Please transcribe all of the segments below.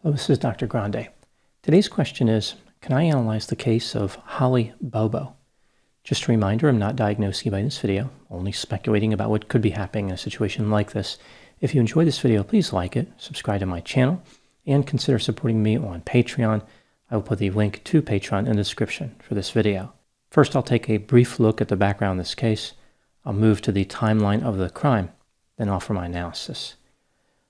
Hello, this is Dr. Grande. Today's question is, can I analyze the case of Holly Bobo? Just a reminder, I'm not diagnosing by this video, only speculating about what could be happening in a situation like this. If you enjoyed this video, please like it, subscribe to my channel, and consider supporting me on Patreon. I will put the link to Patreon in the description for this video. First, I'll take a brief look at the background of this case. I'll move to the timeline of the crime, then offer my analysis.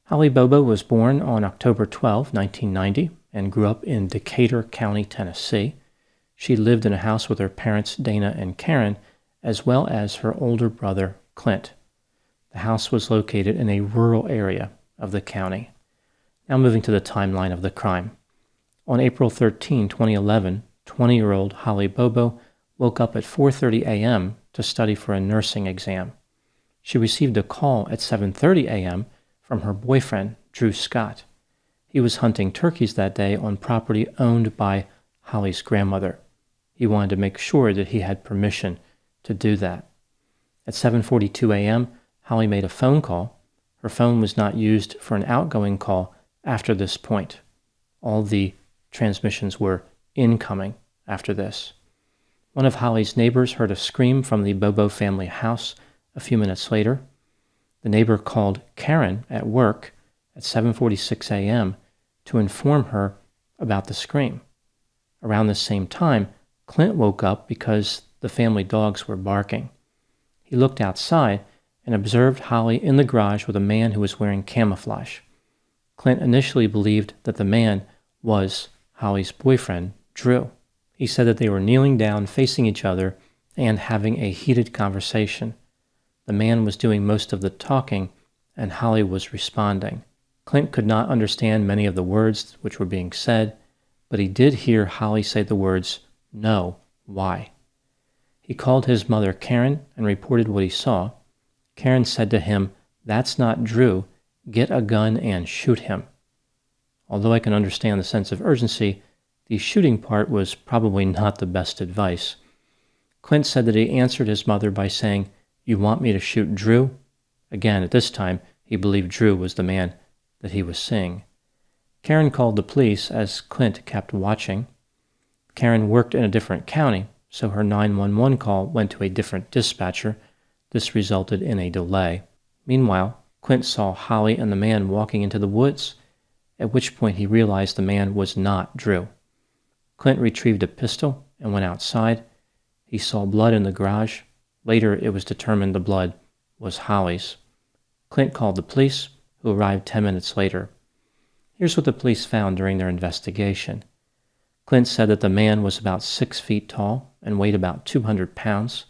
Holly Bobo was born on October 12, 1990, and grew up in Decatur County, Tennessee. She lived in a house with her parents, Dana and Karen, as well as her older brother, Clint. The house was located in a rural area of the county. Now moving to the timeline of the crime. On April 13, 2011, 20-year-old Holly Bobo woke up at 4:30 a.m. to study for a nursing exam. She received a call at 7:30 a.m. from her boyfriend, Drew Scott. He was hunting turkeys that day on property owned by Holly's grandmother. He wanted to make sure that he had permission to do that. At 7:42 a.m., Holly made a phone call. Her phone was not used for an outgoing call after this point. All the transmissions were incoming after this. One of Holly's neighbors heard a scream from the Bobo family house a few minutes later. The neighbor called Karen at work at 7:46 a.m. to inform her about the scream. Around the same time, Clint woke up because the family dogs were barking. He looked outside and observed Holly in the garage with a man who was wearing camouflage. Clint initially believed that the man was Holly's boyfriend, Drew. He said that they were kneeling down facing each other and having a heated conversation. The man was doing most of the talking, and Holly was responding. Clint could not understand many of the words which were being said, but he did hear Holly say the words, "No, why?" He called his mother Karen and reported what he saw. Karen said to him, "That's not Drew. Get a gun and shoot him." Although I can understand the sense of urgency, the shooting part was probably not the best advice. Clint said that he answered his mother by saying, "You want me to shoot Drew?" Again, at this time, he believed Drew was the man that he was seeing. Karen called the police as Clint kept watching. Karen worked in a different county, so her 911 call went to a different dispatcher. This resulted in a delay. Meanwhile, Clint saw Holly and the man walking into the woods, at which point he realized the man was not Drew. Clint retrieved a pistol and went outside. He saw blood in the garage. Later, it was determined the blood was Holly's. Clint called the police, who arrived 10 minutes later. Here's what the police found during their investigation. Clint said that the man was about 6 feet tall and weighed about 200 pounds.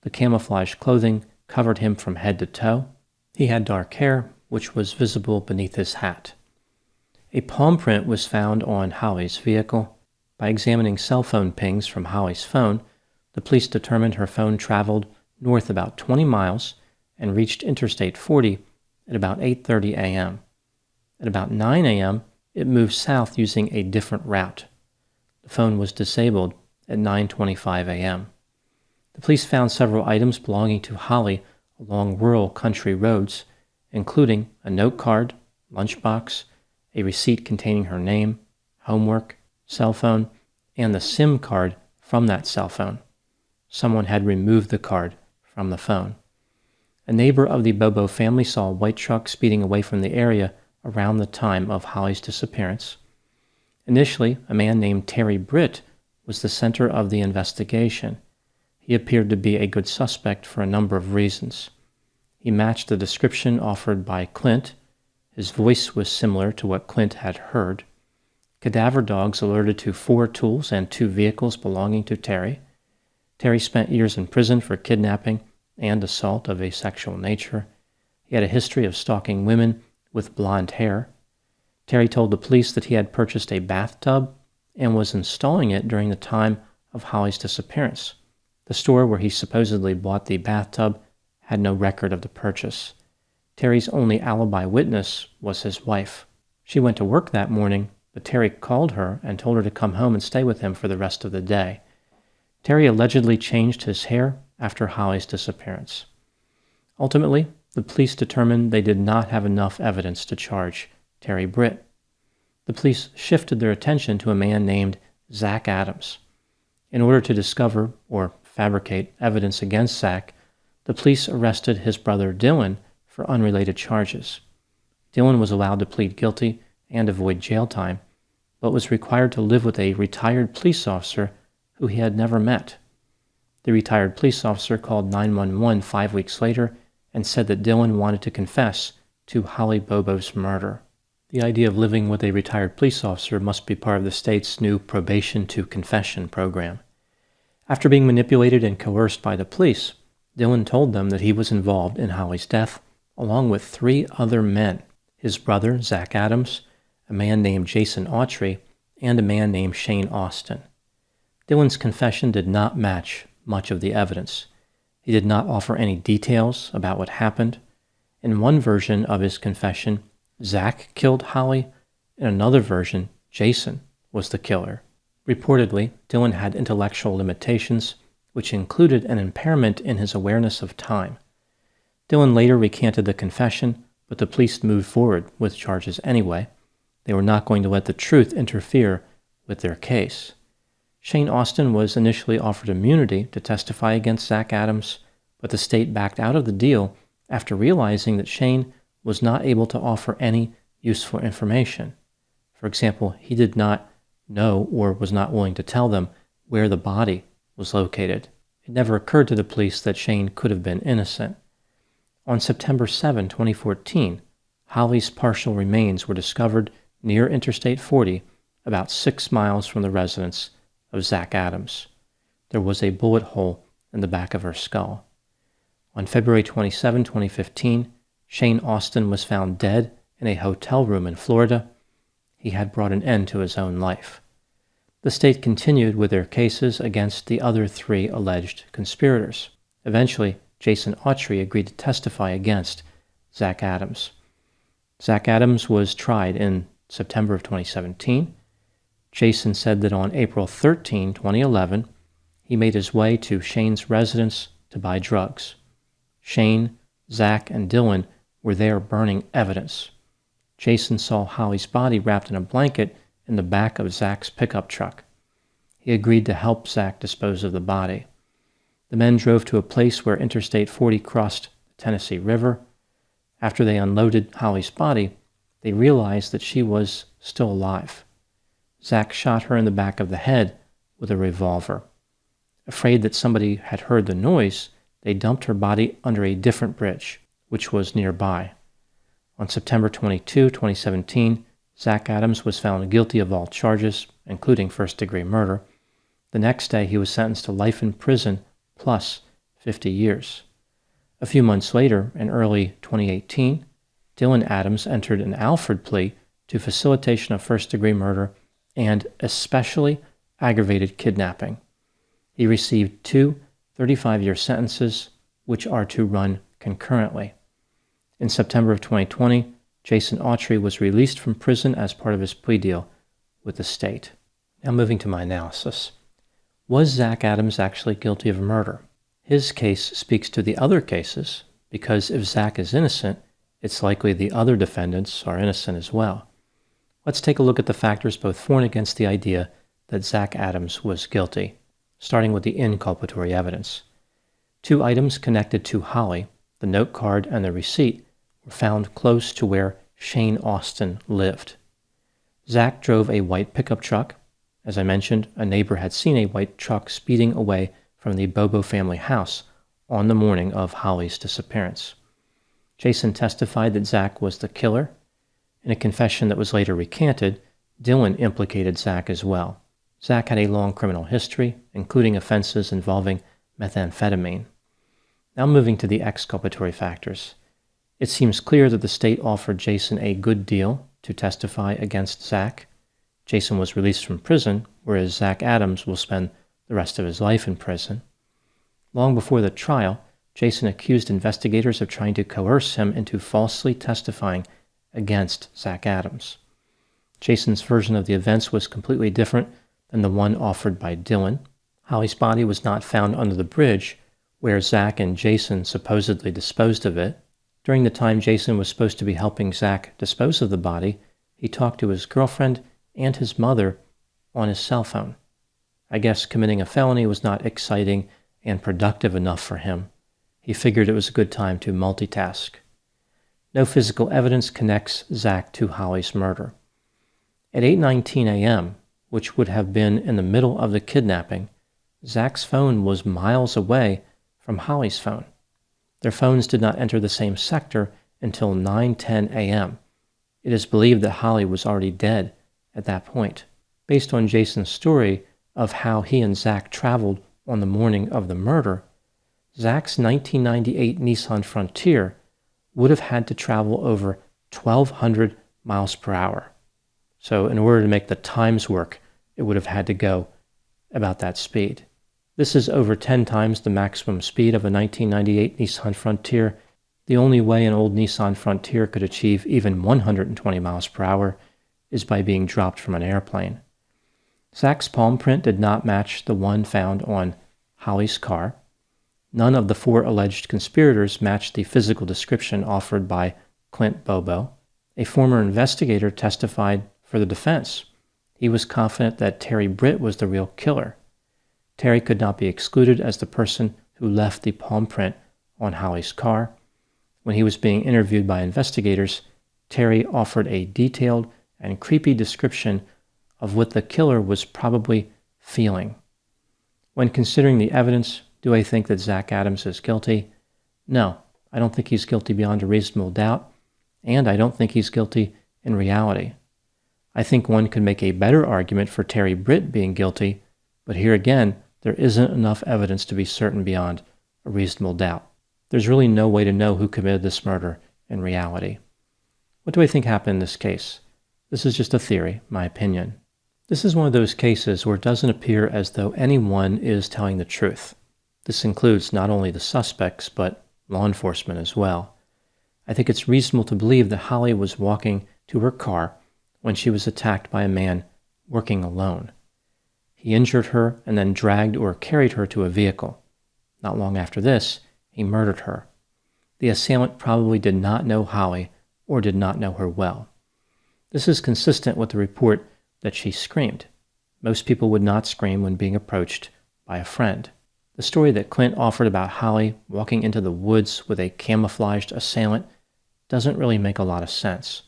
The camouflage clothing covered him from head to toe. He had dark hair, which was visible beneath his hat. A palm print was found on Holly's vehicle. By examining cell phone pings from Holly's phone, the police determined her phone traveled north about 20 miles and reached Interstate 40 at about 8:30 a.m. At about 9 a.m., it moved south using a different route. The phone was disabled at 9:25 a.m. The police found several items belonging to Holly along rural country roads, including a note card, lunchbox, a receipt containing her name, homework, cell phone, and the SIM card from that cell phone. Someone had removed the card from the phone. A neighbor of the Bobo family saw a white truck speeding away from the area around the time of Holly's disappearance. Initially, a man named Terry Britt was the center of the investigation. He appeared to be a good suspect for a number of reasons. He matched the description offered by Clint. His voice was similar to what Clint had heard. Cadaver dogs alerted to 4 tools and 2 vehicles belonging to Terry. Terry spent years in prison for kidnapping and assault of a sexual nature. He had a history of stalking women with blonde hair. Terry told the police that he had purchased a bathtub and was installing it during the time of Holly's disappearance. The store where he supposedly bought the bathtub had no record of the purchase. Terry's only alibi witness was his wife. She went to work that morning, but Terry called her and told her to come home and stay with him for the rest of the day. Terry allegedly changed his hair after Holly's disappearance. Ultimately, the police determined they did not have enough evidence to charge Terry Britt. the police shifted their attention to a man named Zach Adams. In order to discover or fabricate evidence against Zach, the police arrested his brother Dylan for unrelated charges. Dylan was allowed to plead guilty and avoid jail time, but was required to live with a retired police officer who he had never met. The retired police officer called 911 5 weeks later and said that Dylan wanted to confess to Holly Bobo's murder. The idea of living with a retired police officer must be part of the state's new probation to confession program. After being manipulated and coerced by the police, Dylan told them that he was involved in Holly's death, along with 3 other men: his brother, Zach Adams, a man named Jason Autry, and a man named Shane Austin. Dylan's confession did not match much of the evidence. He did not offer any details about what happened. In one version of his confession, Zach killed Holly. In another version, Jason was the killer. Reportedly, Dylan had intellectual limitations, which included an impairment in his awareness of time. Dylan later recanted the confession, but the police moved forward with charges anyway. They were not going to let the truth interfere with their case. Shane Austin was initially offered immunity to testify against Zach Adams, but the state backed out of the deal after realizing that Shane was not able to offer any useful information. For example, he did not know or was not willing to tell them where the body was located. It never occurred to the police that Shane could have been innocent. On September 7, 2014, Holly's partial remains were discovered near Interstate 40, about 6 miles from the residence of Zach Adams. There was a bullet hole in the back of her skull. On February 27, 2015, Shane Austin was found dead in a hotel room in Florida. He had brought an end to his own life. The state continued with their cases against the other 3 alleged conspirators. Eventually, Jason Autry agreed to testify against Zach Adams. Zach Adams was tried in September of 2017. Jason said that on April 13, 2011, he made his way to Shane's residence to buy drugs. Shane, Zach, and Dylan were there burning evidence. Jason saw Holly's body wrapped in a blanket in the back of Zach's pickup truck. He agreed to help Zach dispose of the body. The men drove to a place where Interstate 40 crossed the Tennessee River. After they unloaded Holly's body, they realized that she was still alive. Zach shot her in the back of the head with a revolver. Afraid that somebody had heard the noise, they dumped her body under a different bridge, which was nearby. On September 22, 2017, Zach Adams was found guilty of all charges, including first-degree murder. The next day, he was sentenced to life in prison plus 50 years. A few months later, in early 2018, Dylan Adams entered an Alford plea to facilitation of first-degree murder and especially aggravated kidnapping. He received 2 35-year sentences, which are to run concurrently. In September of 2020, Jason Autry was released from prison as part of his plea deal with the state. Now moving to my analysis. Was Zach Adams actually guilty of murder? His case speaks to the other cases, because if Zach is innocent, it's likely the other defendants are innocent as well. Let's take a look at the factors both for and against the idea that Zach Adams was guilty, starting with the inculpatory evidence. 2 items connected to Holly, the note card and the receipt, were found close to where Shane Austin lived. Zach drove a white pickup truck. As I mentioned, a neighbor had seen a white truck speeding away from the Bobo family house on the morning of Holly's disappearance. Jason testified that Zach was the killer. In a confession that was later recanted, Dylan implicated Zach as well. Zach had a long criminal history, including offenses involving methamphetamine. Now moving to the exculpatory factors. It seems clear that the state offered Jason a good deal to testify against Zach. Jason was released from prison, whereas Zach Adams will spend the rest of his life in prison. Long before the trial, Jason accused investigators of trying to coerce him into falsely testifying against Zach Adams. Jason's version of the events was completely different than the one offered by Dylan. Holly's body was not found under the bridge, where Zach and Jason supposedly disposed of it. During the time Jason was supposed to be helping Zach dispose of the body, he talked to his girlfriend and his mother on his cell phone. I guess committing a felony was not exciting and productive enough for him. He figured it was a good time to multitask. No physical evidence connects Zach to Holly's murder. At 8:19 a.m., which would have been in the middle of the kidnapping, Zach's phone was miles away from Holly's phone. Their phones did not enter the same sector until 9:10 a.m. It is believed that Holly was already dead at that point. Based on Jason's story of how he and Zach traveled on the morning of the murder, Zach's 1998 Nissan Frontier would have had to travel over 1,200 miles per hour. So in order to make the times work, it would have had to go about that speed. This is over 10 times the maximum speed of a 1998 Nissan Frontier. The only way an old Nissan Frontier could achieve even 120 miles per hour is by being dropped from an airplane. Zach's palm print did not match the one found on Holly's car. None of the 4 alleged conspirators matched the physical description offered by Clint Bobo. A former investigator testified for the defense. He was confident that Terry Britt was the real killer. Terry could not be excluded as the person who left the palm print on Holly's car. When he was being interviewed by investigators, Terry offered a detailed and creepy description of what the killer was probably feeling. When considering the evidence, do I think that Zach Adams is guilty? No, I don't think he's guilty beyond a reasonable doubt, and I don't think he's guilty in reality. I think one could make a better argument for Terry Britt being guilty, but here again, there isn't enough evidence to be certain beyond a reasonable doubt. There's really no way to know who committed this murder in reality. What do I think happened in this case? This is just a theory, my opinion. This is one of those cases where it doesn't appear as though anyone is telling the truth. This includes not only the suspects, but law enforcement as well. I think it's reasonable to believe that Holly was walking to her car when she was attacked by a man working alone. He injured her and then dragged or carried her to a vehicle. Not long after this, he murdered her. The assailant probably did not know Holly or did not know her well. This is consistent with the report that she screamed. Most people would not scream when being approached by a friend. The story that Clint offered about Holly walking into the woods with a camouflaged assailant doesn't really make a lot of sense.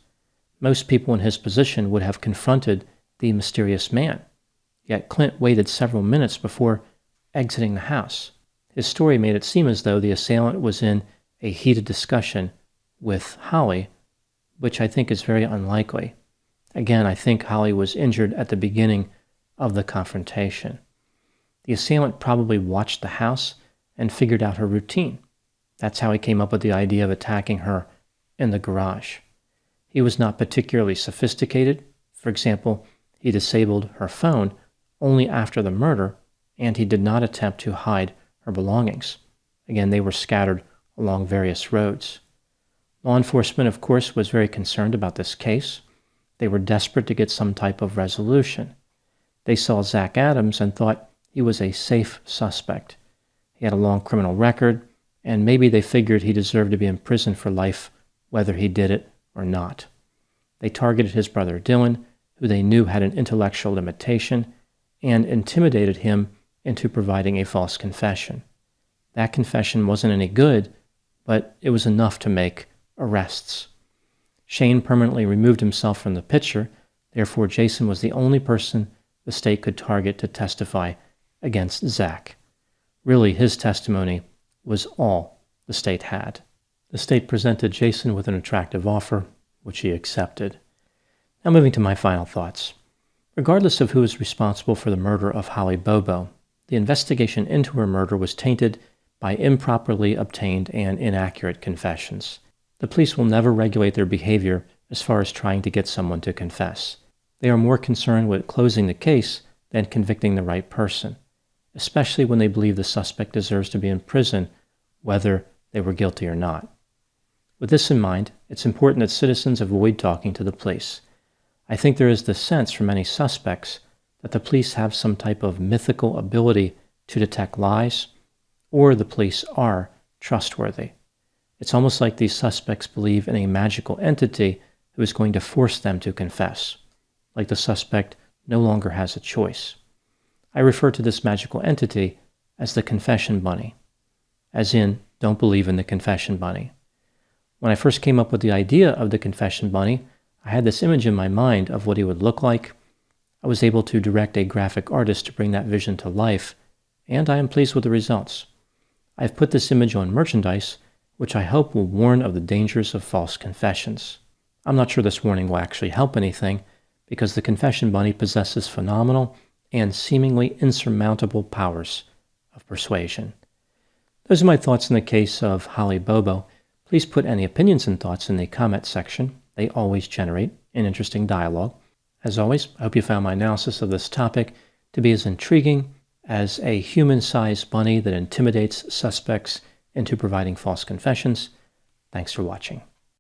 Most people in his position would have confronted the mysterious man, yet Clint waited several minutes before exiting the house. His story made it seem as though the assailant was in a heated discussion with Holly, which I think is very unlikely. Again, I think Holly was injured at the beginning of the confrontation. The assailant probably watched the house and figured out her routine. That's how he came up with the idea of attacking her in the garage. He was not particularly sophisticated. For example, he disabled her phone only after the murder, and he did not attempt to hide her belongings. Again, they were scattered along various roads. Law enforcement, of course, was very concerned about this case. They were desperate to get some type of resolution. They saw Zach Adams and thought he was a safe suspect. He had a long criminal record, and maybe they figured he deserved to be in prison for life, whether he did it or not. They targeted his brother Dylan, who they knew had an intellectual limitation, and intimidated him into providing a false confession. That confession wasn't any good, but it was enough to make arrests. Shane permanently removed himself from the picture, therefore Jason was the only person the state could target to testify against Zach. Really, his testimony was all the state had. The state presented Jason with an attractive offer, which he accepted. Now moving to my final thoughts. Regardless of who is responsible for the murder of Holly Bobo, the investigation into her murder was tainted by improperly obtained and inaccurate confessions. The police will never regulate their behavior as far as trying to get someone to confess. They are more concerned with closing the case than convicting the right person, especially when they believe the suspect deserves to be in prison, whether they were guilty or not. With this in mind, it's important that citizens avoid talking to the police. I think there is the sense from many suspects that the police have some type of mythical ability to detect lies, or the police are trustworthy. It's almost like these suspects believe in a magical entity who is going to force them to confess, like the suspect no longer has a choice. I refer to this magical entity as the confession bunny, as in, don't believe in the confession bunny. When I first came up with the idea of the confession bunny, I had this image in my mind of what he would look like. I was able to direct a graphic artist to bring that vision to life, and I am pleased with the results. I've put this image on merchandise, which I hope will warn of the dangers of false confessions. I'm not sure this warning will actually help anything, because the confession bunny possesses phenomenal and seemingly insurmountable powers of persuasion. Those are my thoughts in the case of Holly Bobo. Please put any opinions and thoughts in the comment section. They always generate an interesting dialogue. As always, I hope you found my analysis of this topic to be as intriguing as a human-sized bunny that intimidates suspects into providing false confessions. Thanks for watching.